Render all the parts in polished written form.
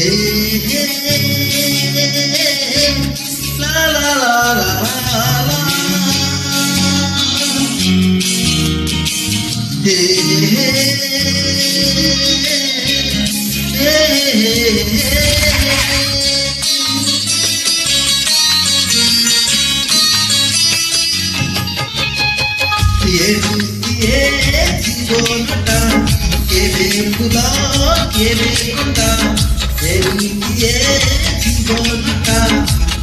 La la la la la la. জীবনটা কেবে খুদা কেবে খোদা এমনিয়ে জীবনটা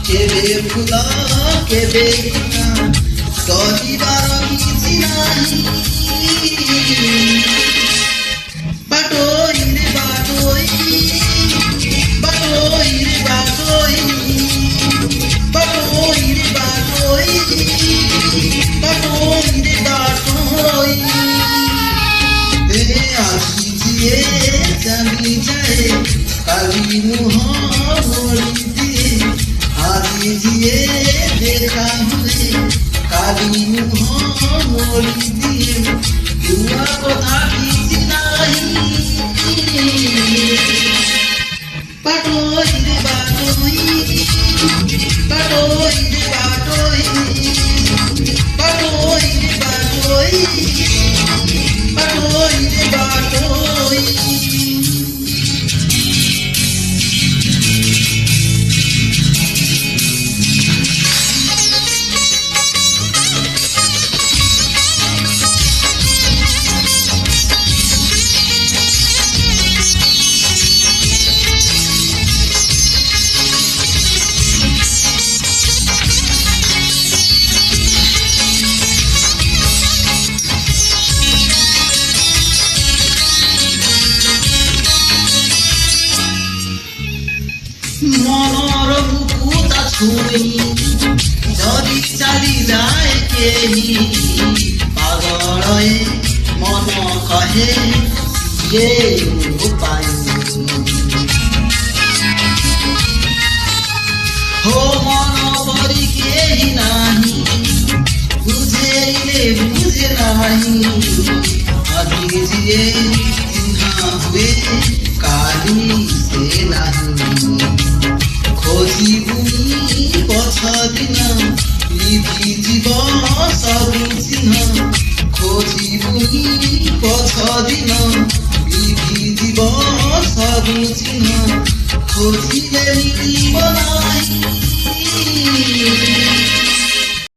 কেবে খুদা কেবে খোদা গরিবার কিছু নাই বাটোই রে বাটোই বাটোই রে বাটোই বাটোই রে বাটোই বাটোই রে বাটোই আসি দিয়ে জানি যায় কালী মুহ মরি দিয়ে আজি দিয়ে দেখা হলে কালী মুহ মরি দিয়ে দুয়া কথা কিছু নাই বাটোই রে বাটোই বাটোই রে বাটোই বাটোই রে বাটোই বাটোই রে বাটোই মনৰ বুকুতা ছুই যদি চালি যায় কেহি পাগলয়ে মন কহে যে উপায় হো মন বরি কেহি নাহি বুঝেইলে বুঝে নাহি আজি জিয়ে চিহ্না হুয়ে কালি সে নাহি খোঁজিবুনি পছ দিন লিখি জীব সবু চিহ্ন খোঁজিবুনি পছ দিন লিখি জীব সবু চিহ্ন খোঁজিলে মিলিব নাই